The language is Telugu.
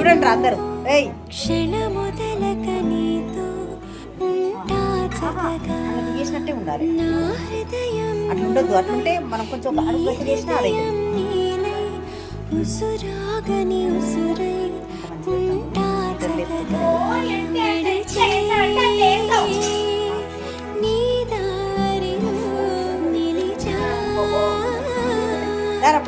చూడండి రా అందరూ. ఏయ్ చేసినట్టే ఉండాలి, అట్లా ఉండొద్దు. అట్లుంటే మనం కొంచెం ఒక అడుగు గట్టి చేసినా అదే దారా